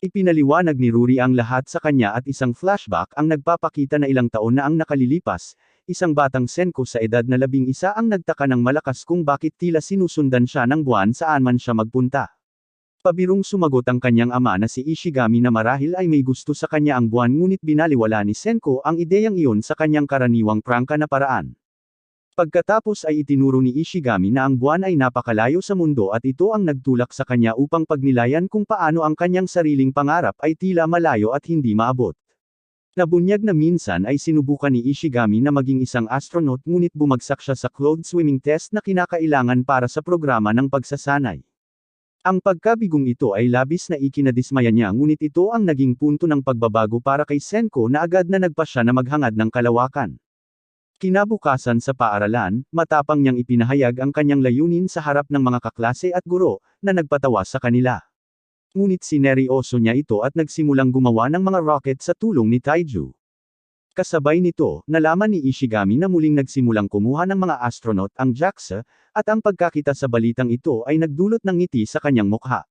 Ipinaliwanag ni Rory ang lahat sa kanya at isang flashback ang nagpapakita na ilang taon na ang nakalilipas, isang batang Senko sa edad na 11 ang nagtaka ng malakas kung bakit tila sinusundan siya ng buwan saan man siya magpunta. Pabirong sumagot ang kanyang ama na si Ishigami na marahil ay may gusto sa kanya ang buwan ngunit binaliwala ni Senko ang ideyang iyon sa kanyang karaniwang prangka na paraan. Pagkatapos ay itinuro ni Ishigami na ang buwan ay napakalayo sa mundo at ito ang nagtulak sa kanya upang pagnilayan kung paano ang kanyang sariling pangarap ay tila malayo at hindi maabot. Nabunyag na minsan ay sinubukan ni Ishigami na maging isang astronaut ngunit bumagsak siya sa clothed swimming test na kinakailangan para sa programa ng pagsasanay. Ang pagkabigong ito ay labis na ikinadismaya niya ngunit ito ang naging punto ng pagbabago para kay Senko na agad na nagpa siya na maghangad ng kalawakan. Kinabukasan sa paaralan, matapang niyang ipinahayag ang kanyang layunin sa harap ng mga kaklase at guro, na nagpatawa sa kanila. Ngunit sineryoso niya ito at nagsimulang gumawa ng mga rocket sa tulong ni Taiju. Kasabay nito, nalaman ni Ishigami na muling nagsimulang kumuha ng mga astronaut ang JAXA, at ang pagkakita sa balitang ito ay nagdulot ng ngiti sa kanyang mukha.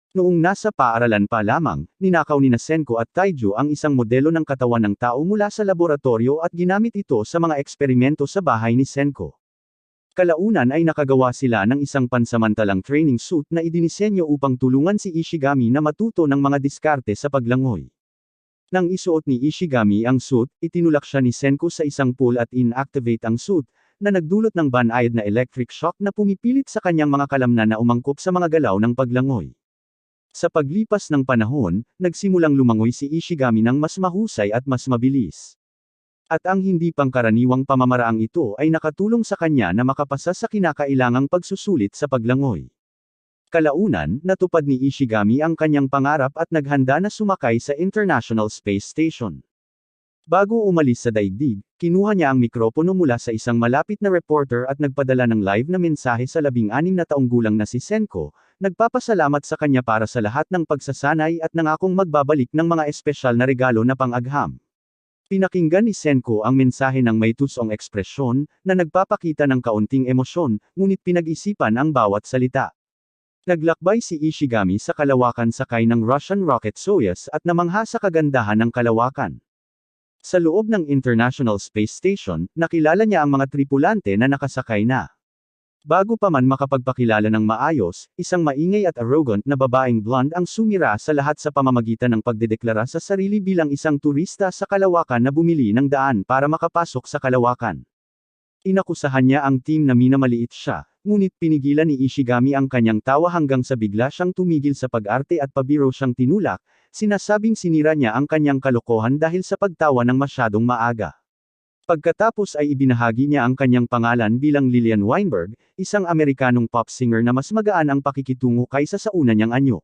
Noong nasa paaralan pa lamang, ninakaw ni Senko at Taiju ang isang modelo ng katawan ng tao mula sa laboratorio at ginamit ito sa mga eksperimento sa bahay ni Senko. Kalaunan ay nakagawa sila ng isang pansamantalang training suit na idinisenyo upang tulungan si Ishigami na matuto ng mga diskarte sa paglangoy. Nang isuot ni Ishigami ang suit, itinulak siya ni Senko sa isang pool at inactivate ang suit, na nagdulot ng banayad na electric shock na pumipilit sa kanyang mga kalamnan na umangkop sa mga galaw ng paglangoy. Sa paglipas ng panahon, nagsimulang lumangoy si Ishigami ng mas mahusay at mas mabilis. At ang hindi pangkaraniwang pamamaraang ito ay nakatulong sa kanya na makapasa sa kinakailangang pagsusulit sa paglangoy. Kalaunan, natupad ni Ishigami ang kanyang pangarap at naghanda na sumakay sa International Space Station. Bago umalis sa daigdig, kinuha niya ang mikropono mula sa isang malapit na reporter at nagpadala ng live na mensahe sa 16 na taong gulang na si Senko, nagpapasalamat sa kanya para sa lahat ng pagsasanay at nangakong magbabalik ng mga espesyal na regalo na pang-agham. Pinakinggan ni Senko ang mensahe ng may tusong ekspresyon, na nagpapakita ng kaunting emosyon, ngunit pinag-isipan ang bawat salita. Naglakbay si Ishigami sa kalawakan sakay ng Russian rocket Soyuz at namangha sa kagandahan ng kalawakan. Sa loob ng International Space Station, nakilala niya ang mga tripulante na nakasakay na. Bago pa man makapagpakilala ng maayos, isang maingay at arrogant na babaeng blonde ang sumira sa lahat sa pamamagitan ng pagdedeklara sa sarili bilang isang turista sa kalawakan na bumili ng daan para makapasok sa kalawakan. Inakusahan niya ang team na minamaliit siya, ngunit pinigilan ni Ishigami ang kanyang tawa hanggang sa bigla siyang tumigil sa pag-arte at pabiro siyang tinulak, sinasabing sinira niya ang kanyang kalokohan dahil sa pagtawa ng masyadong maaga. Pagkatapos ay ibinahagi niya ang kanyang pangalan bilang Lillian Weinberg, isang Amerikanong pop singer na mas magaan ang pakikitungo kaysa sa una niyang anyo.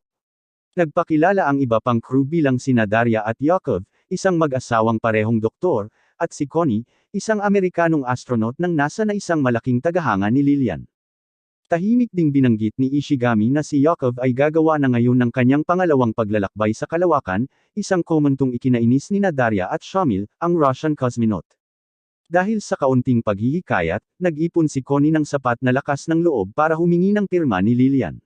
Nagpakilala ang iba pang crew bilang sina Daria at Yakov, isang mag-asawang parehong doktor, at si Connie, isang Amerikanong astronaut nang nasa na isang malaking tagahanga ni Lillian. Tahimik ding binanggit ni Ishigami na si Yakov ay gagawa na ngayon ng kanyang pangalawang paglalakbay sa kalawakan, isang komentong ikinainis ni Daria at Shamil, ang Russian cosmonaut. Dahil sa kaunting paghihikayat, nag-ipon si Connie ng sapat na lakas ng loob para humingi ng pirma ni Lillian.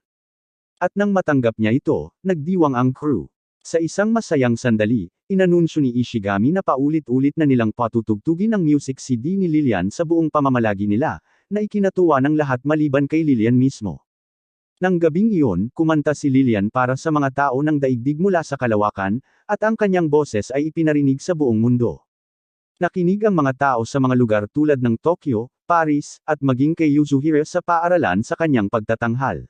At nang matanggap niya ito, nagdiwang ang crew. Sa isang masayang sandali, inanunsyo ni Ishigami na paulit-ulit na nilang patutugtugin ang music CD ni Lillian sa buong pamamalagi nila, na ikinatuwa ng lahat maliban kay Lillian mismo. Nang gabing iyon, kumanta si Lillian para sa mga tao ng daigdig mula sa kalawakan, at ang kanyang boses ay ipinarinig sa buong mundo. Nakinig ang mga tao sa mga lugar tulad ng Tokyo, Paris, at maging kay Yasuhiro sa paaralan sa kanyang pagtatanghal.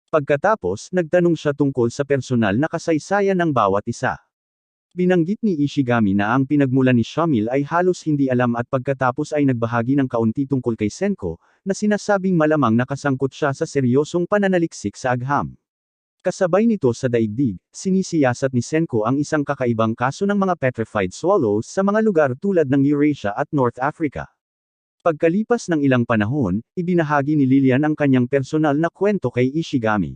Pagkatapos, nagtanong siya tungkol sa personal na kasaysayan ng bawat isa. Binanggit ni Ishigami na ang pinagmulan ni Shamil ay halos hindi alam at pagkatapos ay nagbahagi ng kaunti tungkol kay Senko, na sinasabing malamang nakasangkot siya sa seryosong pananaliksik sa agham. Kasabay nito sa daigdig, sinisiyasat ni Senko ang isang kakaibang kaso ng mga petrified swallows sa mga lugar tulad ng Eurasia at North Africa. Pagkalipas ng ilang panahon, ibinahagi ni Lillian ang kanyang personal na kwento kay Ishigami.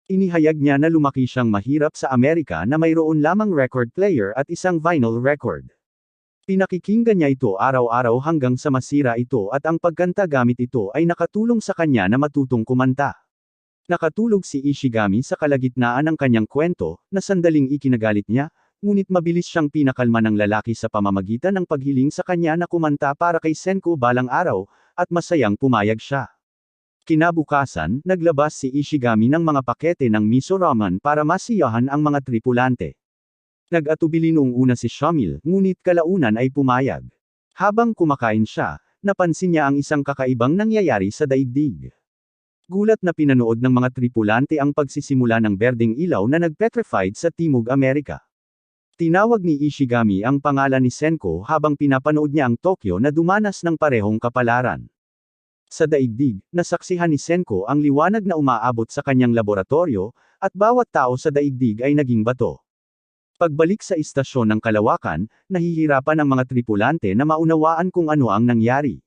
Inihayag niya na lumaki siyang mahirap sa Amerika na mayroon lamang record player at isang vinyl record. Pinakikinggan niya ito araw-araw hanggang sa masira ito at ang pagkanta gamit ito ay nakatulong sa kanya na matutong kumanta. Nakatulog si Ishigami sa kalagitnaan ng kanyang kwento, na sandaling ikinagalit niya, ngunit mabilis siyang pinakalma ng lalaki sa pamamagitan ng paghiling sa kanya na kumanta para kay Senko balang araw, at masayang pumayag siya. Kinabukasan, naglabas si Ishigami ng mga pakete ng miso ramen para masiyahan ang mga tripulante. Nag-atubili noong una si Shamil, ngunit kalaunan ay pumayag. Habang kumakain siya, napansin niya ang isang kakaibang nangyayari sa daigdig. Gulat na pinanood ng mga tripulante ang pagsisimula ng berdeng ilaw na nagpetrified sa Timog Amerika. Tinawag ni Ishigami ang pangalan ni Senko habang pinapanood niya ang Tokyo na dumanas ng parehong kapalaran. Sa daigdig, nasaksihan ni Senko ang liwanag na umaabot sa kanyang laboratorio, at bawat tao sa daigdig ay naging bato. Pagbalik sa istasyon ng kalawakan, nahihirapan ang mga tripulante na maunawaan kung ano ang nangyari.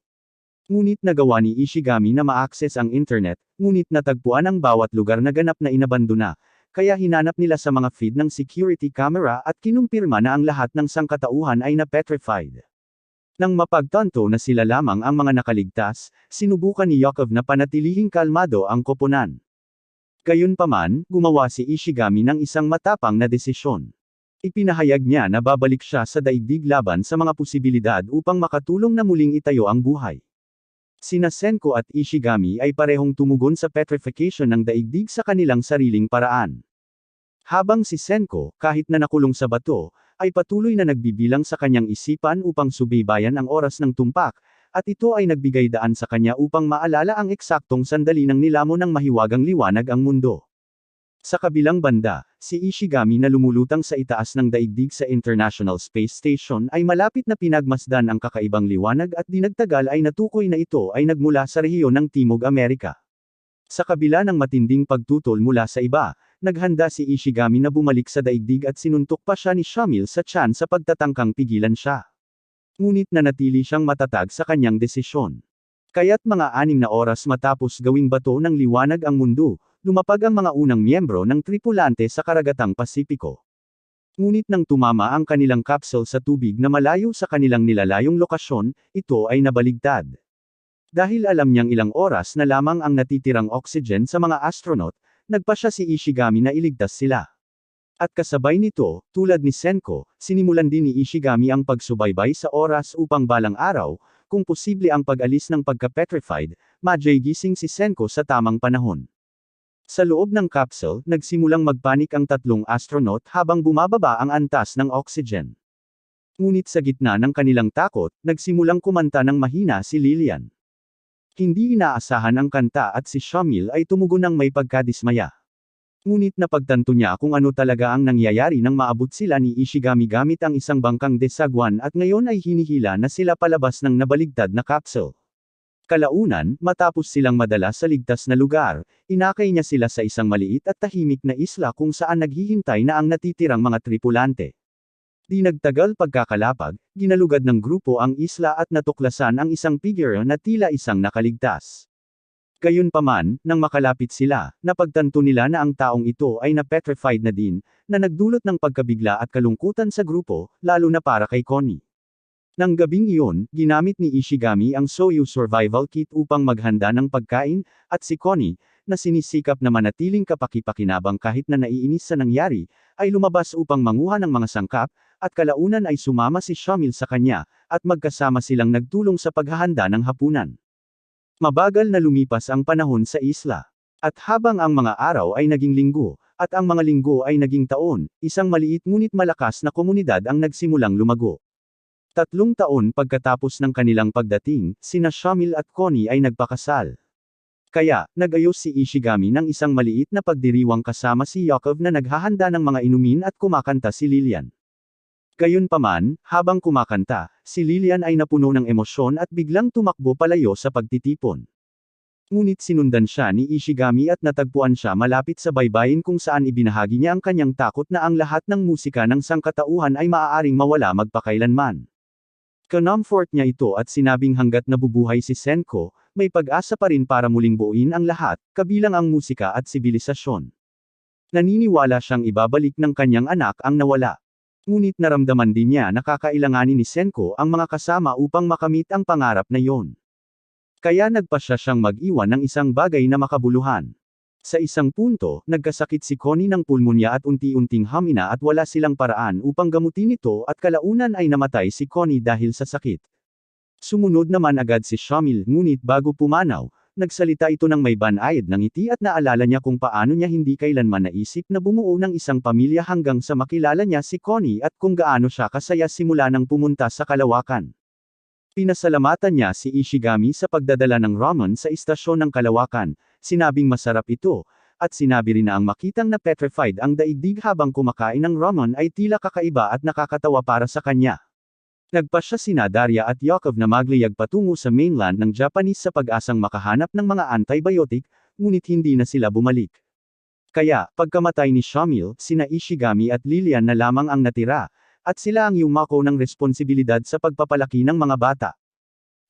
Ngunit nagawa ni Ishigami na ma-access ang internet, ngunit natagpuan ang bawat lugar na ganap na inabandona, kaya hinanap nila sa mga feed ng security camera at kinumpirma na ang lahat ng sangkatauhan ay na-petrified. Nang mapagtanto na sila lamang ang mga nakaligtas, sinubukan ni Yakov na panatilihing kalmado ang koponan. Gayunpaman, gumawa si Ishigami ng isang matapang na desisyon. Ipinahayag niya na babalik siya sa daigdig laban sa mga posibilidad upang makatulong na muling itayo ang buhay. Sina Senko at Ishigami ay parehong tumugon sa petrification ng daigdig sa kanilang sariling paraan. Habang si Senko, kahit na nakulong sa bato, ay patuloy na nagbibilang sa kanyang isipan upang subaybayan ang oras ng tumpak, at ito ay nagbigay daan sa kanya upang maalala ang eksaktong sandali ng nilamon ng mahiwagang liwanag ang mundo. Sa kabilang banda, si Ishigami na lumulutang sa itaas ng daigdig sa International Space Station ay malapit na pinagmasdan ang kakaibang liwanag at dinagtagal ay natukoy na ito ay nagmula sa rehiyon ng Timog Amerika. Sa kabila ng matinding pagtutol mula sa iba, naghanda si Ishigami na bumalik sa daigdig at sinuntok pa siya ni Shamil sa tiyan sa pagtatangkang pigilan siya. Ngunit nanatili siyang matatag sa kanyang desisyon. Kaya't mga 6 na oras matapos gawing bato ng liwanag ang mundo, lumapag ang mga unang miyembro ng tripulante sa karagatang Pasipiko. Ngunit nang tumama ang kanilang capsule sa tubig na malayo sa kanilang nilalayong lokasyon, ito ay nabaligtad. Dahil alam niyang ilang oras na lamang ang natitirang oxygen sa mga astronaut, nagpasya si Ishigami na iligtas sila. At kasabay nito, tulad ni Senko, sinimulan din ni Ishigami ang pagsubaybay sa oras upang balang araw, kung posible ang pag-alis ng pagka-petrified, magigising si Senko sa tamang panahon. Sa loob ng capsule, nagsimulang magpanik ang 3 astronaut habang bumababa ang antas ng oxygen. Ngunit sa gitna ng kanilang takot, nagsimulang kumanta ng mahina si Lilian. Hindi inaasahan ang kanta at si Shamil ay tumugon ng may pagkadismaya. Ngunit napagtanto niya kung ano talaga ang nangyayari nang maabot sila ni Ishigami gamit ang isang bangkang desagwan at ngayon ay hinihila na sila palabas ng nabaligtad na capsule. Kalaunan, matapos silang madala sa ligtas na lugar, inakay niya sila sa isang maliit at tahimik na isla kung saan naghihintay na ang natitirang mga tripulante. Di nagtagal pagkakalapag, ginalugad ng grupo ang isla at natuklasan ang isang figure na tila isang nakaligtas. Gayunpaman, nang makalapit sila, napagtanto nila na ang taong ito ay na-petrified na din, na nagdulot ng pagkabigla at kalungkutan sa grupo, lalo na para kay Connie. Nang gabing iyon, ginamit ni Ishigami ang Soyuz Survival Kit upang maghanda ng pagkain, at si Connie, na sinisikap na manatiling kapaki-pakinabang kahit na naiinis sa nangyari, ay lumabas upang manguha ng mga sangkap, at kalaunan ay sumama si Shamil sa kanya, at magkasama silang nagtulong sa paghahanda ng hapunan. Mabagal na lumipas ang panahon sa isla. At habang ang mga araw ay naging linggo, at ang mga linggo ay naging taon, isang maliit ngunit malakas na komunidad ang nagsimulang lumago. 3 taon pagkatapos ng kanilang pagdating, sina Shamil at Connie ay nagpakasal. Kaya, nagayos si Ishigami ng isang maliit na pagdiriwang kasama si Yakov na naghahanda ng mga inumin at kumakanta si Lilian. Gayunpaman, habang kumakanta, si Lilian ay napuno ng emosyon at biglang tumakbo palayo sa pagtitipon. Ngunit sinundan siya ni Ishigami at natagpuan siya malapit sa baybayin kung saan ibinahagi niya ang kanyang takot na ang lahat ng musika ng sangkatauhan ay maaaring mawala magpakailanman. Kinomfort niya ito at sinabing hanggat nabubuhay si Senko, may pag-asa pa rin para muling buuin ang lahat, kabilang ang musika at sibilisasyon. Naniniwala siyang ibabalik ng kanyang anak ang nawala. Ngunit naramdaman din niya na kakailanganin ni Senko ang mga kasama upang makamit ang pangarap na iyon. Kaya nagpasya siyang mag-iwan ng isang bagay na makabuluhan. Sa isang punto, nagkasakit si Connie ng pulmonya at unti-unting hamina at wala silang paraan upang gamutin ito at kalaunan ay namatay si Connie dahil sa sakit. Sumunod naman agad si Shamil, ngunit bago pumanaw, nagsalita ito ng may banayad ng ngiti at naalala niya kung paano niya hindi kailanman naisip na bumuo ng isang pamilya hanggang sa makilala niya si Connie at kung gaano siya kasaya simula nang pumunta sa Kalawakan. Pinasalamatan niya si Ishigami sa pagdadala ng ramen sa istasyon ng Kalawakan, sinabing masarap ito, at sinabi rin na ang makitang na petrified ang daigdig habang kumakain ng ramen ay tila kakaiba at nakakatawa para sa kanya. Nagpasya sina Daria at Yakov na magliyag patungo sa mainland ng Japanese sa pag-asang makahanap ng mga antibiotic, ngunit hindi na sila bumalik. Kaya, pagkamatay ni Shamil, sina Ishigami at Lilian na lamang ang natira, at sila ang yumako ng responsibilidad sa pagpapalaki ng mga bata.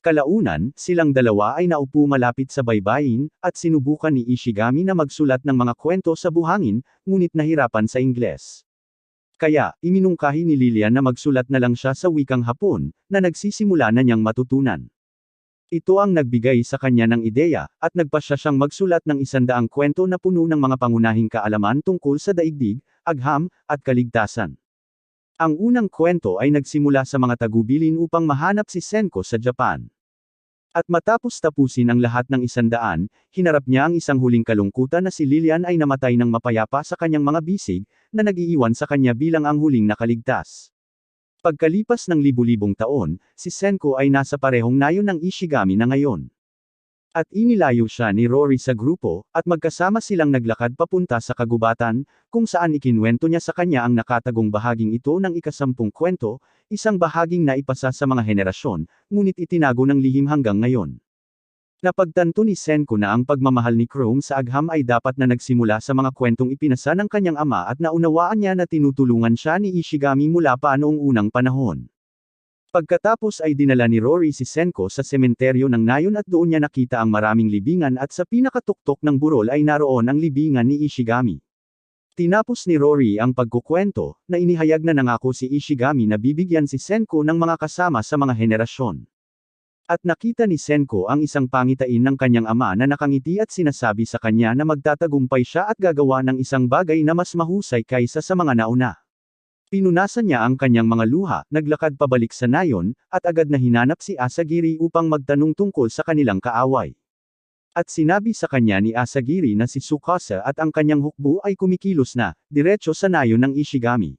Kalaunan, silang dalawa ay naupo malapit sa baybayin, at sinubukan ni Ishigami na magsulat ng mga kwento sa buhangin, ngunit nahirapan sa Ingles. Kaya, iminungkahi ni Lilian na magsulat na lang siya sa wikang Hapon, na nagsisimula na niyang matutunan. Ito ang nagbigay sa kanya ng ideya, at nagpasya siyang magsulat ng 100 kwento na puno ng mga pangunahing kaalaman tungkol sa daigdig, agham, at kaligtasan. Ang unang kwento ay nagsimula sa mga tagubilin upang mahanap si Senko sa Japan. At matapos tapusin ang lahat ng 100, hinarap niya ang isang huling kalungkutan na si Lilian ay namatay ng mapayapa sa kanyang mga bisig, na nag-iiwan sa kanya bilang ang huling nakaligtas. Pagkalipas ng libu-libong taon, si Senko ay nasa parehong nayon ng Ishigami na ngayon. At inilayo siya ni Rory sa grupo, at magkasama silang naglakad papunta sa kagubatan, kung saan ikinwento niya sa kanya ang nakatagong bahaging ito ng ika-10 kwento, isang bahaging naipasa sa mga henerasyon, ngunit itinago ng lihim hanggang ngayon. Napagtanto ni Senko na ang pagmamahal ni Chrome sa agham ay dapat na nagsimula sa mga kwentong ipinasa ng kanyang ama at naunawaan niya na tinutulungan siya ni Ishigami mula pa noong unang panahon. Pagkatapos ay dinala ni Rory si Senko sa sementeryo ng nayon at doon niya nakita ang maraming libingan at sa pinakatuktok ng burol ay naroon ang libingan ni Ishigami. Tinapos ni Rory ang pagkukwento, na inihayag na nangako si Ishigami na bibigyan si Senko ng mga kasama sa mga henerasyon. At nakita ni Senko ang isang pangitain ng kanyang ama na nakangiti at sinasabi sa kanya na magtatagumpay siya at gagawa ng isang bagay na mas mahusay kaysa sa mga nauna. Pinunasan niya ang kanyang mga luha, naglakad pabalik sa nayon, at agad na hinanap si Asagiri upang magtanong tungkol sa kanilang kaaway. At sinabi sa kanya ni Asagiri na si Tsukasa at ang kanyang hukbo ay kumikilos na, diretso sa nayon ng Ishigami.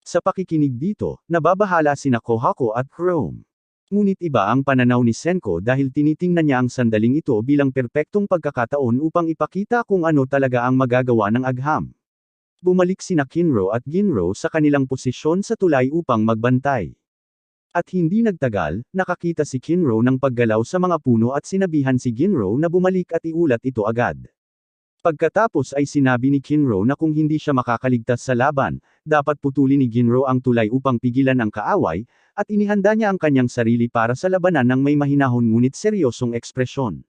Sa pakikinig dito, nababahala sina Kohako at Chrome. Ngunit iba ang pananaw ni Senko dahil tinitingnan niya ang sandaling ito bilang perpektong pagkakataon upang ipakita kung ano talaga ang magagawa ng agham. Bumalik sina Kinro at Ginro sa kanilang posisyon sa tulay upang magbantay. At hindi nagtagal, nakakita si Kinro ng paggalaw sa mga puno at sinabihan si Ginro na bumalik at iulat ito agad. Pagkatapos ay sinabi ni Kinro na kung hindi siya makakaligtas sa laban, dapat putulin ni Ginro ang tulay upang pigilan ang kaaway, at inihanda niya ang kanyang sarili para sa labanan ng may mahinahon ngunit seryosong ekspresyon.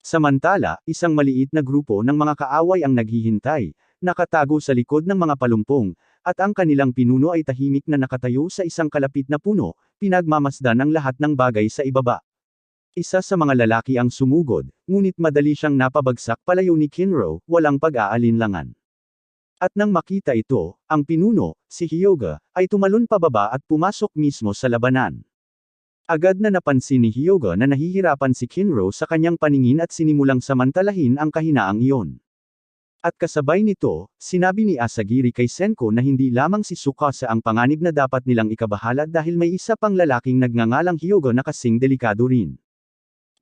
Samantala, isang maliit na grupo ng mga kaaway ang naghihintay, nakatago sa likod ng mga palumpong, at ang kanilang pinuno ay tahimik na nakatayo sa isang kalapit na puno, pinagmamasdan ang lahat ng bagay sa ibaba. Isa sa mga lalaki ang sumugod, ngunit madali siyang napabagsak palayo ni Kinro, walang pag-aalinlangan. At nang makita ito, ang pinuno, si Hyoga, ay tumalon pababa at pumasok mismo sa labanan. Agad na napansin ni Hyoga na nahihirapan si Kinro sa kanyang paningin at sinimulang samantalahin ang kahinaang iyon. At kasabay nito, sinabi ni Asagiri kay Senko na hindi lamang si Tsukasa ang panganib na dapat nilang ikabahala dahil may isa pang lalaking nagngangalang Hyoga na kasing delikado rin.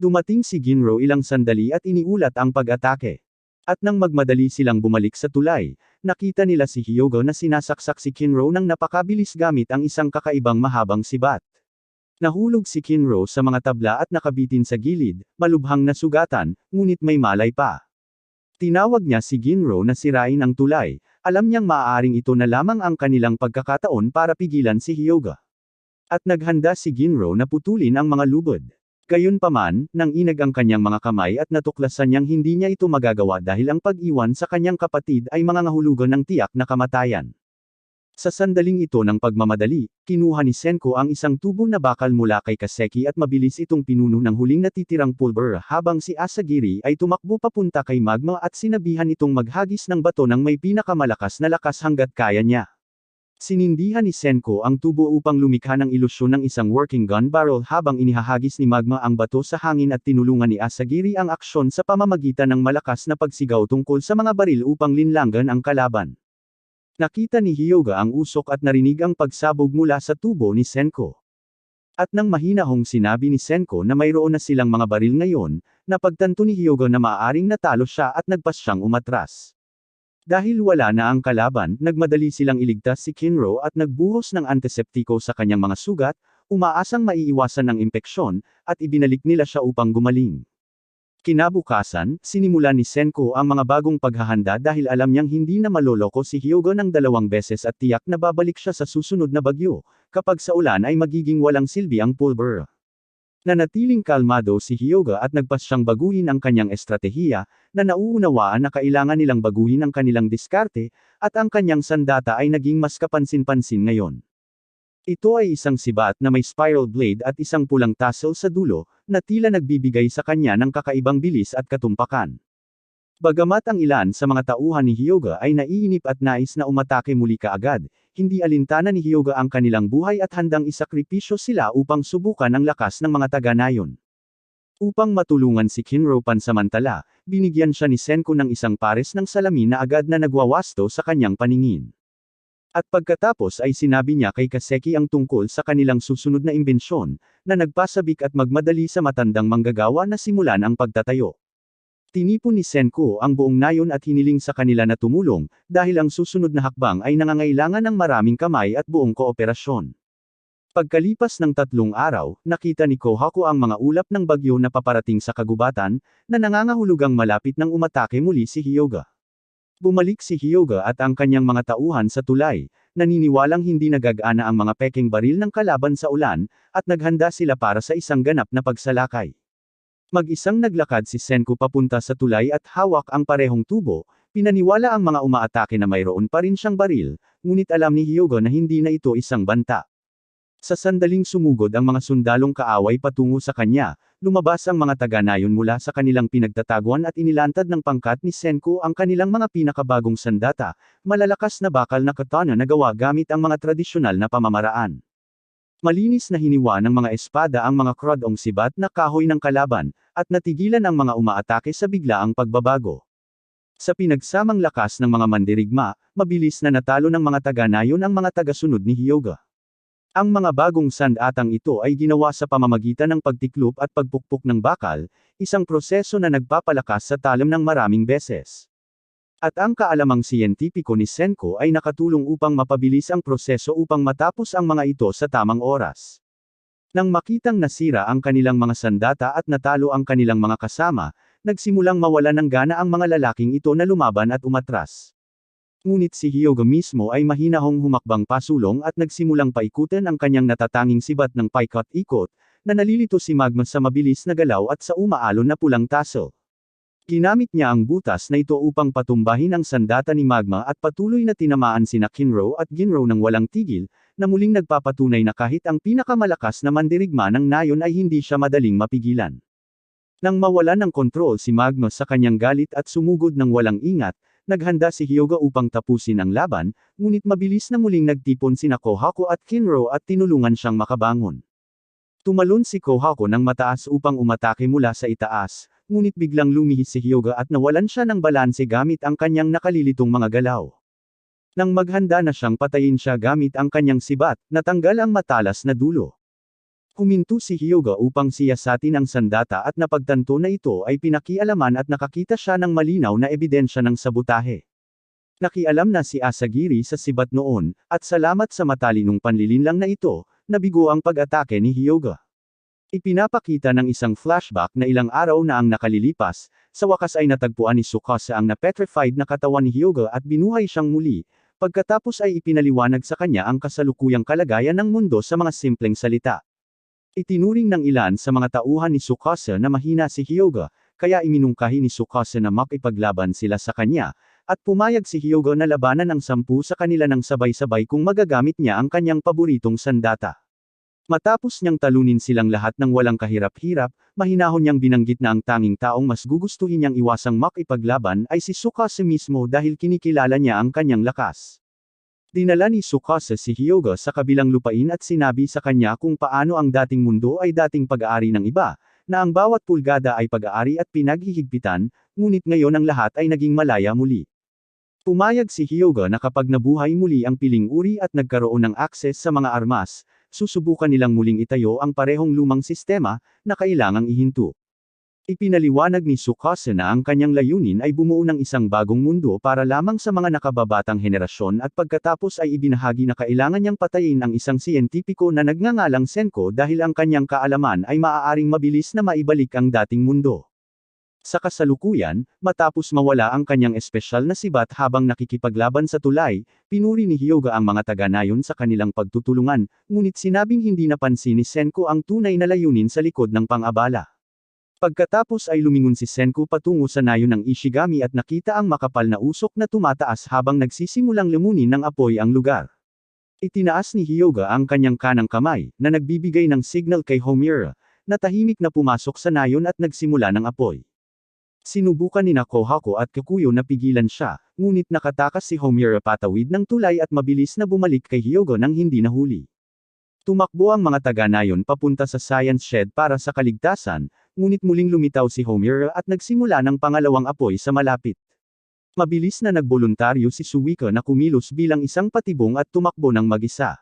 Dumating si Ginro ilang sandali at iniulat ang pag-atake. At nang magmadali silang bumalik sa tulay, nakita nila si Hyoga na sinasaksak si Kinro ng napakabilis gamit ang isang kakaibang mahabang sibat. Nahulog si Kinro sa mga tabla at nakabitin sa gilid, malubhang na sugatan, ngunit may malay pa. Tinawag niya si Ginro na sirain ang tulay, alam niyang maaaring ito na lamang ang kanilang pagkakataon para pigilan si Hyoga. At naghanda si Ginro na putulin ang mga lubod. Gayunpaman, nang inag ang kanyang mga kamay at natuklasan niyang hindi niya ito magagawa dahil ang pag-iwan sa kanyang kapatid ay mangangahulugan ng tiyak na kamatayan. Sa sandaling ito ng pagmamadali, kinuha ni Senko ang isang tubo na bakal mula kay Kaseki at mabilis itong pinuno ng huling natitirang pulver habang si Asagiri ay tumakbo papunta kay Magma at sinabihan itong maghagis ng bato ng may pinakamalakas na lakas hanggat kaya niya. Sinindihan ni Senko ang tubo upang lumikha ng ilusyon ng isang working gun barrel habang inihahagis ni Magma ang bato sa hangin at tinulungan ni Asagiri ang aksyon sa pamamagitan ng malakas na pagsigaw tungkol sa mga baril upang linlangan ang kalaban. Nakita ni Hyoga ang usok at narinig ang pagsabog mula sa tubo ni Senko. At nang mahinahong sinabi ni Senko na mayroon na silang mga baril ngayon, napagtanto ni Hyoga na maaaring natalo siya at nagpas siyang umatras. Dahil wala na ang kalaban, nagmadali silang iligtas si Kinro at nagbuhos ng antiseptiko sa kanyang mga sugat, umaasang maiiwasan ng impeksyon, at ibinalik nila siya upang gumaling. Kinabukasan, sinimulan ni Senko ang mga bagong paghahanda dahil alam niyang hindi na maloloko si Hyoga ng 2 beses at tiyak na babalik siya sa susunod na bagyo, kapag sa ulan ay magiging walang silbi ang pulver. Nanatiling kalmado si Hyoga at nagpas siyang baguhin ang kanyang estratehiya, na nauunawaan na kailangan nilang baguhin ang kanilang diskarte, at ang kanyang sandata ay naging mas kapansin-pansin ngayon. Ito ay isang sibat na may spiral blade at isang pulang tassel sa dulo, na tila nagbibigay sa kanya ng kakaibang bilis at katumpakan. Bagamat ang ilan sa mga tauhan ni Hyoga ay naiinip at nais na umatake muli kaagad, hindi alintana ni Hyoga ang kanilang buhay at handang isakripisyo sila upang subukan ang lakas ng mga taga-nayon. Upang matulungan si Kinro pansamantala, binigyan siya ni Senko ng isang pares ng salamin na agad na nagwawasto sa kanyang paningin. At pagkatapos ay sinabi niya kay Kaseki ang tungkol sa kanilang susunod na imbensyon, na nagpasabik at magmadali sa matandang manggagawa na simulan ang pagtatayo. Tinipon ni Senko ang buong nayon at hiniling sa kanila na tumulong, dahil ang susunod na hakbang ay nangangailangan ng maraming kamay at buong kooperasyon. Pagkalipas ng 3 araw, nakita ni Kohaku ang mga ulap ng bagyo na paparating sa kagubatan, na nangangahulugang malapit ng umatake muli si Hyoga. Bumalik si Hyoga at ang kanyang mga tauhan sa tulay, naniniwalang hindi nagagana ang mga pekeng baril ng kalaban sa ulan, at naghanda sila para sa isang ganap na pagsalakay. Mag-isang naglakad si Senko papunta sa tulay at hawak ang parehong tubo, pinaniwala ang mga umaatake na mayroon pa rin siyang baril, ngunit alam ni Hyoga na hindi na ito isang banta. Sa sandaling sumugod ang mga sundalong kaaway patungo sa kanya, lumabas ang mga taga-nayon mula sa kanilang pinagtataguan at inilantad ng pangkat ni Senko ang kanilang mga pinakabagong sandata, malalakas na bakal na katana na gawa gamit ang mga tradisyonal na pamamaraan. Malinis na hiniwa ng mga espada ang mga krodong sibat na kahoy ng kalaban, at natigilan ang mga umaatake sa biglaang pagbabago. Sa pinagsamang lakas ng mga mandirigma, mabilis na natalo ng mga taga-nayon ang mga tagasunod ni Hyoga. Ang mga bagong sandatang ito ay ginawa sa pamamagitan ng pagtiklop at pagpukpok ng bakal, isang proseso na nagpapalakas sa talim ng maraming beses. At ang kaalamang siyentipiko ni Senko ay nakatulong upang mapabilis ang proseso upang matapos ang mga ito sa tamang oras. Nang makitang nasira ang kanilang mga sandata at natalo ang kanilang mga kasama, nagsimulang mawala ng gana ang mga lalaking ito na lumaban at umatras. Ngunit si Hyoga mismo ay mahinahong humakbang pasulong at nagsimulang paikutin ang kanyang natatanging sibat ng paikot-ikot, na nalilito si Magma sa mabilis na galaw at sa umaalon na pulang tassel. Ginamit niya ang butas na ito upang patumbahin ang sandata ni Magma at patuloy na tinamaan sina Kinro at Ginro ng walang tigil, na muling nagpapatunay na kahit ang pinakamalakas na mandirigma ng nayon ay hindi siya madaling mapigilan. Nang mawalan ng kontrol si Magma sa kanyang galit at sumugod ng walang ingat, naghanda si Hyoga upang tapusin ang laban, ngunit mabilis na muling nagtipon sina Kohaku at Kinro at tinulungan siyang makabangon. Tumalon si Kohaku ng mataas upang umatake mula sa itaas, ngunit biglang lumihis si Hyoga at nawalan siya ng balanse gamit ang kanyang nakalilitong mga galaw. Nang maghanda na siyang patayin siya gamit ang kanyang sibat, natanggal ang matalas na dulo. Huminto si Hyoga upang siyasatin ang sandata at napagtanto na ito ay pinakialaman at nakakita siya ng malinaw na ebidensya ng sabotahe. Nakialam na si Asagiri sa sibat noon, at salamat sa matalinong panlilinlang na ito, nabigo ang pag-atake ni Hyoga. Ipinapakita ng isang flashback na ilang araw na ang nakalilipas, sa wakas ay natagpuan ni Tsukasa ang na-petrified na katawan ni Hyoga at binuhay siyang muli, pagkatapos ay ipinaliwanag sa kanya ang kasalukuyang kalagayan ng mundo sa mga simpleng salita. Itinuring ng ilan sa mga tauhan ni Tsukasa na mahina si Hyoga, kaya iminungkahi ni Tsukasa na makipaglaban sila sa kanya, at pumayag si Hyuga na labanan ang 10 sa kanila ng sabay-sabay kung magagamit niya ang kanyang paboritong sandata. Matapos niyang talunin silang lahat ng walang kahirap-hirap, mahinahon niyang binanggit na ang tanging taong mas gugustuhin niyang iwasang makipaglaban ay si Tsukasa mismo dahil kinikilala niya ang kanyang lakas. Dinala ni Tsukasa si Hyuga sa kabilang lupain at sinabi sa kanya kung paano ang dating mundo ay dating pag-aari ng iba, na ang bawat pulgada ay pag-aari at pinaghihigpitan, ngunit ngayon ang lahat ay naging malaya muli. Pumayag si Hyuga na kapag nabuhay muli ang piling uri at nagkaroon ng akses sa mga armas, susubukan nilang muling itayo ang parehong lumang sistema, na kailangang ihinto. Ipinaliwanag ni Tsukasa na ang kanyang layunin ay bumuo ng isang bagong mundo para lamang sa mga nakababatang henerasyon at pagkatapos ay ibinahagi na kailangan niyang patayin ang isang siyentipiko na nagngangalang Senko dahil ang kanyang kaalaman ay maaaring mabilis na maibalik ang dating mundo. Sa kasalukuyan, matapos mawala ang kanyang espesyal na sibat habang nakikipaglaban sa tulay, pinuri ni Hyuga ang mga taga-nayon sa kanilang pagtutulungan, ngunit sinabing hindi napansin ni Senko ang tunay na layunin sa likod ng pang-abala. Pagkatapos ay lumingon si Senko patungo sa nayon ng Ishigami at nakita ang makapal na usok na tumataas habang nagsisimulang lumunin ng apoy ang lugar. Itinaas ni Hyuga ang kanyang kanang kamay, na nagbibigay ng signal kay Homura, na tahimik na pumasok sa nayon at nagsimula ng apoy. Sinubukan ni Kohako at Kikuyo na pigilan siya, ngunit nakatakas si Homura patawid ng tulay at mabilis na bumalik kay Hyuga nang hindi nahuli. Tumakbo ang mga taga-nayon papunta sa science shed para sa kaligtasan, ngunit muling lumitaw si Homura at nagsimula ng pangalawang apoy sa malapit. Mabilis na nagboluntaryo si Suika na kumilos bilang isang patibong at tumakbo ng mag-isa.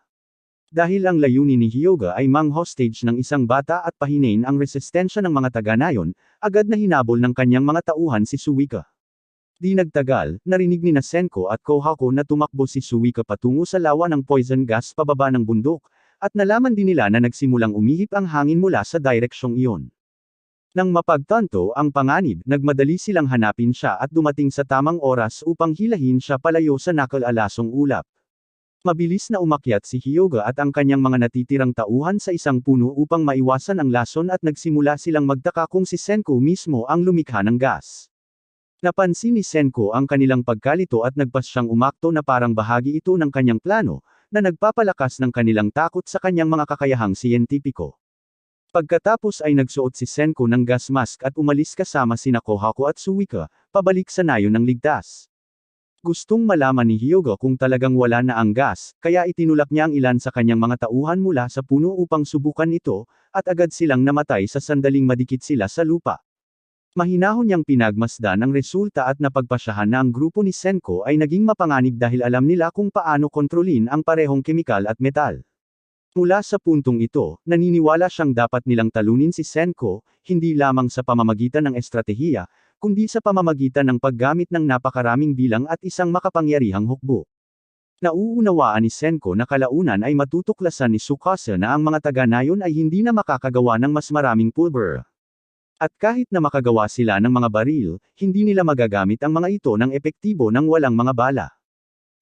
Dahil ang layunin ni Hyuga ay mang-hostage ng isang bata at pahinain ang resistensya ng mga taga-nayon, agad na hinabol ng kanyang mga tauhan si Suika. Di nagtagal, narinig ni Senko at Kohako na tumakbo si Suika patungo sa lawa ng poison gas pababa ng bundok, at nalaman din nila na nagsimulang umihip ang hangin mula sa direksyong iyon. Nang mapagtanto ang panganib, nagmadali silang hanapin siya at dumating sa tamang oras upang hilahin siya palayo sa nakal-alasong ulap. Mabilis na umakyat si Hyuga at ang kanyang mga natitirang tauhan sa isang puno upang maiwasan ang lason at nagsimula silang magtaka kung si Senko mismo ang lumikha ng gas. Napansin ni Senko ang kanilang pagkalito at nagpas siyang umakto na parang bahagi ito ng kanyang plano, na nagpapalakas ng kanilang takot sa kanyang mga kakayahang siyentipiko. Pagkatapos ay nagsuot si Senko ng gas mask at umalis kasama sina Kohako at Suika, pabalik sa nayon ng ligtas. Gustong malaman ni Hyuga kung talagang wala na ang gas, kaya itinulak niya ang ilan sa kanyang mga tauhan mula sa puno upang subukan ito, at agad silang namatay sa sandaling madikit sila sa lupa. Mahinahon niyang pinagmasdan ang resulta at napagpasyahan na ang grupo ni Senko ay naging mapanganib dahil alam nila kung paano kontrolin ang parehong kemikal at metal. Mula sa puntong ito, naniniwala siyang dapat nilang talunin si Senko, hindi lamang sa pamamagitan ng estratehiya, kundi sa pamamagitan ng paggamit ng napakaraming bilang at isang makapangyarihang hukbo. Nauunawaan ni Senko na kalaunan ay matutuklasan ni Tsukasa na ang mga taga-nayon ay hindi na makakagawa ng mas maraming pulver. At kahit na makagawa sila ng mga baril, hindi nila magagamit ang mga ito ng epektibo ng walang mga bala.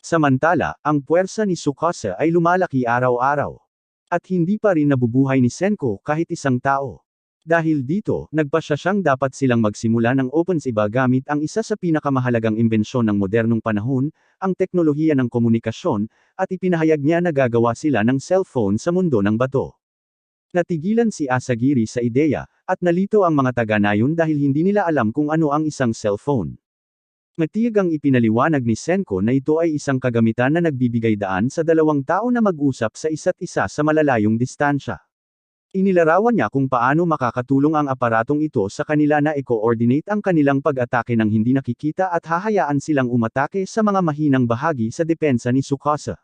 Samantala, ang puwersa ni Tsukasa ay lumalaki araw-araw. At hindi pa rin nabubuhay ni Senko kahit isang tao. Dahil dito, nagpasya siyang dapat silang magsimula ng OpenSiba gamit ang isa sa pinakamahalagang imbensyon ng modernong panahon, ang teknolohiya ng komunikasyon, at ipinahayag niya na gagawa sila ng cellphone sa mundo ng bato. Natigilan si Asagiri sa ideya, at nalito ang mga taga-nayon dahil hindi nila alam kung ano ang isang cellphone. Matiyag ang ipinaliwanag ni Senko na ito ay isang kagamitan na nagbibigay daan sa dalawang tao na mag-usap sa isa't isa sa malalayong distansya. Inilarawan niya kung paano makakatulong ang aparatong ito sa kanila na i-coordinate ang kanilang pag-atake ng hindi nakikita at hahayaan silang umatake sa mga mahinang bahagi sa depensa ni Tsukasa.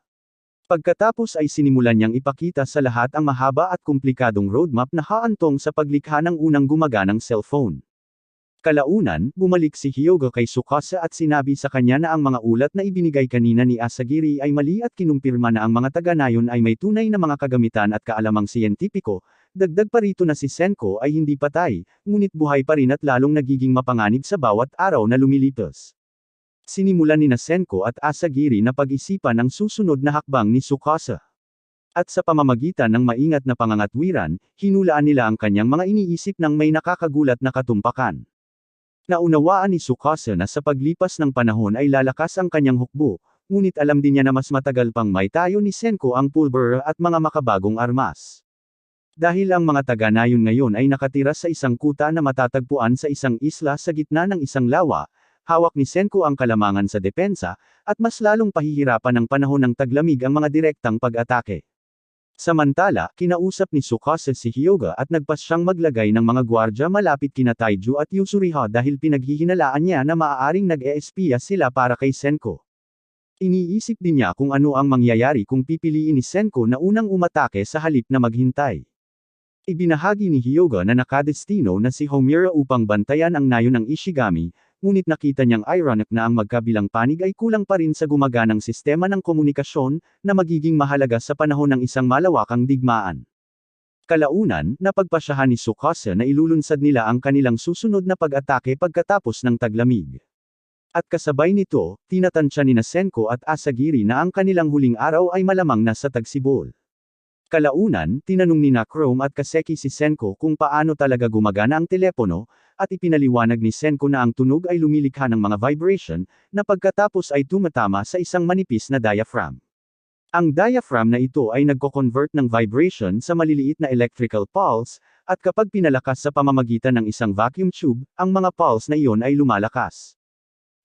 Pagkatapos ay sinimulan niyang ipakita sa lahat ang mahaba at komplikadong roadmap na haantong sa paglikha ng unang gumaganang cellphone. Kalaunan, bumalik si Hyuga kay Tsukasa at sinabi sa kanya na ang mga ulat na ibinigay kanina ni Asagiri ay mali at kinumpirma na ang mga taga-nayon ay may tunay na mga kagamitan at kaalamang siyentipiko. Dagdag pa rito na si Senko ay hindi patay, ngunit buhay pa rin at lalong nagiging mapanganib sa bawat araw na lumilipas. Sinimulan ni Senko at Asagiri na pag-isipan ang susunod na hakbang ni Tsukasa. At sa pamamagitan ng maingat na pangangatwiran, hinulaan nila ang kanyang mga iniisip ng may nakakagulat na katumpakan. Naunawaan ni Tsukasa na sa paglipas ng panahon ay lalakas ang kanyang hukbo, ngunit alam din niya na mas matagal pang maitayo ni Senko ang pulver at mga makabagong armas. Dahil ang mga taga-nayon ngayon ay nakatira sa isang kuta na matatagpuan sa isang isla sa gitna ng isang lawa, hawak ni Senko ang kalamangan sa depensa, at mas lalong pahihirapan ng panahon ng taglamig ang mga direktang pag-atake. Samantala, kinausap ni Tsukasa si Hyoga at nagpas siyang maglagay ng mga gwardya malapit kina Taiju at Yuzuriha dahil pinaghihinalaan niya na maaaring nag-eespiya sila para kay Senko. Iniisip din niya kung ano ang mangyayari kung pipiliin ni Senko na unang umatake sa halip na maghintay. Ibinahagi ni Hyoga na nakadestino na si Homura upang bantayan ang nayon ng Ishigami, ngunit nakita niyang ironic na ang magkabilang panig ay kulang pa rin sa gumaganang sistema ng komunikasyon, na magiging mahalaga sa panahon ng isang malawakang digmaan. Kalaunan, napagpasyahan ni Tsukasa na ilulunsad nila ang kanilang susunod na pag-atake pagkatapos ng taglamig. At kasabay nito, tinatansya ni Senko at Asagiri na ang kanilang huling araw ay malamang na sa Tagsibol. Kalaunan, tinanong ni Chrome at Kaseki si Senko kung paano talaga gumagana ang telepono, at ipinaliwanag ni Senko na ang tunog ay lumilikha ng mga vibration, na pagkatapos ay tumatama sa isang manipis na diaphragm. Ang diaphragm na ito ay nagko-convert ng vibration sa maliliit na electrical pulse, at kapag pinalakas sa pamamagitan ng isang vacuum tube, ang mga pulse na iyon ay lumalakas.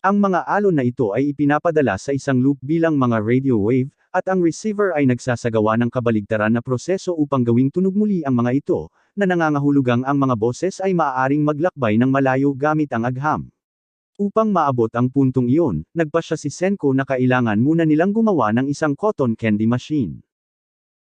Ang mga alon na ito ay ipinapadala sa isang loop bilang mga radio wave, at ang receiver ay nagsasagawa ng kabaligtaran na proseso upang gawing tunog muli ang mga ito, na nangangahulugang ang mga boses ay maaaring maglakbay ng malayo gamit ang agham. Upang maabot ang puntong iyon, nagpasya si Senko na kailangan muna nilang gumawa ng isang cotton candy machine.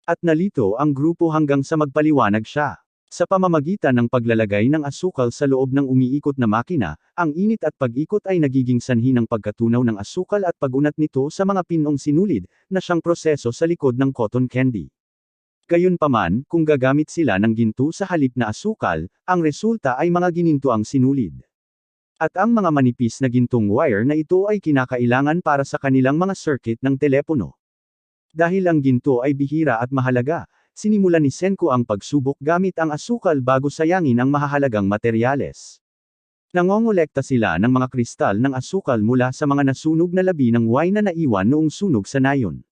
At nalito ang grupo hanggang sa magpaliwanag siya. Sa pamamagitan ng paglalagay ng asukal sa loob ng umiikot na makina, ang init at pag-ikot ay nagiging sanhi ng pagkatunaw ng asukal at pag-unat nito sa mga pinong sinulid, na siyang proseso sa likod ng cotton candy. Gayunpaman, kung gagamit sila ng ginto sa halip na asukal, ang resulta ay mga ginintoang sinulid. At ang mga manipis na gintong wire na ito ay kinakailangan para sa kanilang mga circuit ng telepono. Dahil ang ginto ay bihira at mahalaga, sinimulan ni Senko ang pagsubok gamit ang asukal bago sayangin ang mahahalagang materyales. Nangongolekta sila ng mga kristal ng asukal mula sa mga nasunog na labi ng wine na naiwan noong sunog sa nayon.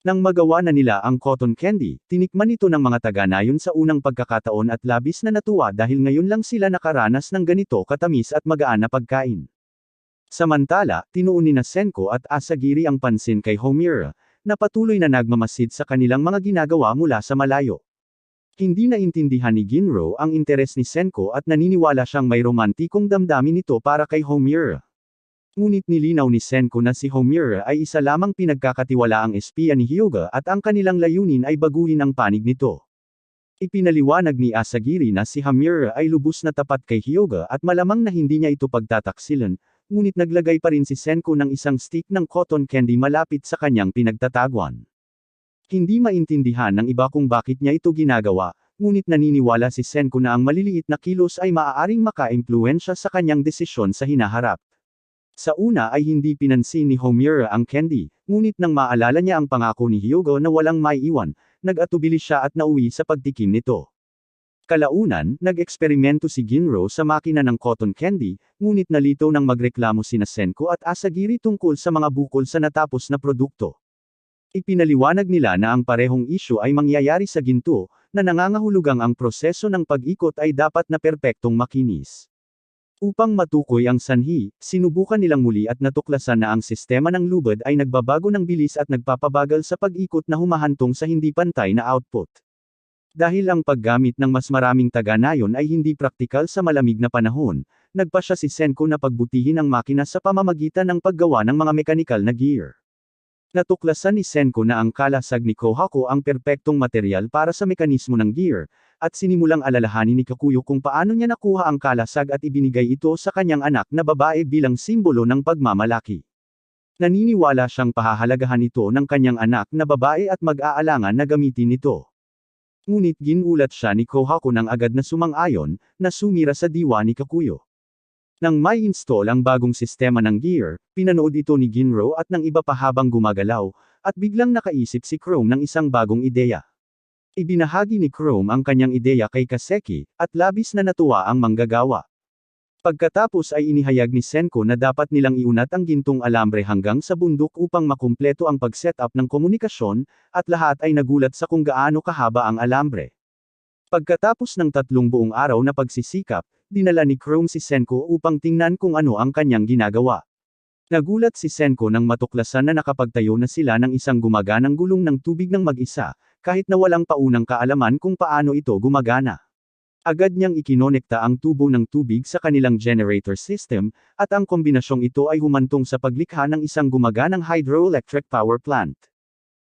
Nang magawa na nila ang cotton candy, tinikman ito ng mga taga-nayon sa unang pagkakataon at labis na natuwa dahil ngayon lang sila nakaranas ng ganito katamis at magaan na pagkain. Samantala, tinuon ni Senko at Asagiri ang pansin kay Homura, na patuloy na nagmamasid sa kanilang mga ginagawa mula sa malayo. Hindi naintindihan ni Ginro ang interes ni Senko at naniniwala siyang may romantikong damdamin nito para kay Homura. Ngunit nilinaw ni Senko na si Homura ay isa lamang pinagkakatiwalaang espiya ni Hyoga at ang kanilang layunin ay baguhin ang panig nito. Ipinaliwanag ni Asagiri na si Homura ay lubos na tapat kay Hyoga at malamang na hindi niya ito pagtataksilan, ngunit naglagay pa rin si Senko ng isang stick ng cotton candy malapit sa kanyang pinagtatagwan. Hindi maintindihan ng iba kung bakit niya ito ginagawa, ngunit naniniwala si Senko na ang maliliit na kilos ay maaaring maka-impluwensya sa kanyang desisyon sa hinaharap. Sa una ay hindi pinansin ni Homura ang candy, ngunit nang maalala niya ang pangako ni Hyogo na walang maiiwan, nag-atubili siya at nauwi sa pagtikim nito. Kalaunan, nag-eksperimento si Ginro sa makina ng cotton candy, ngunit nalito nang magreklamo sina Senko at Asagiri tungkol sa mga bukol sa natapos na produkto. Ipinaliwanag nila na ang parehong isyu ay mangyayari sa ginto, na nangangahulugang ang proseso ng pag-ikot ay dapat na perpektong makinis. Upang matukoy ang sanhi, sinubukan nilang muli at natuklasan na ang sistema ng lubid ay nagbabago ng bilis at nagpapabagal sa pag-ikot na humahantong sa hindi pantay na output. Dahil ang paggamit ng mas maraming taga-nayon ay hindi praktikal sa malamig na panahon, nagpasya si Senko na pagbutihin ang makina sa pamamagitan ng paggawa ng mga mekanikal na gear. Natuklasan ni Senko na ang kalasag ni Kohako ang perpektong material para sa mekanismo ng gear, at sinimulang alalahanin ni Kakuyo kung paano niya nakuha ang kalasag at ibinigay ito sa kanyang anak na babae bilang simbolo ng pagmamalaki. Naniniwala siyang pahahalagahan ito ng kanyang anak na babae at mag-aalangan na gamitin ito. Ngunit ginulat siya ni Kohako nang agad na sumang-ayon, na sumira sa diwa ni Kakuyo. Nang may install ang bagong sistema ng gear, pinanood ito ni Ginro at ng iba pa habang gumagalaw, at biglang nakaisip si Chrome ng isang bagong ideya. Ibinahagi ni Chrome ang kanyang ideya kay Kaseki, at labis na natuwa ang manggagawa. Pagkatapos ay inihayag ni Senko na dapat nilang iunat ang gintong alambre hanggang sa bundok upang makumpleto ang pag-setup ng komunikasyon, at lahat ay nagulat sa kung gaano kahaba ang alambre. Pagkatapos ng 3 buong araw na pagsisikap, dinala ni Chrome si Senko upang tingnan kung ano ang kanyang ginagawa. Nagulat si Senko nang matuklasan na nakapagtayo na sila ng isang gumaganang gulong ng tubig ng mag-isa, kahit na walang paunang kaalaman kung paano ito gumagana. Agad niyang ikinonekta ang tubo ng tubig sa kanilang generator system, at ang kombinasyong ito ay humantong sa paglikha ng isang gumaganang hydroelectric power plant.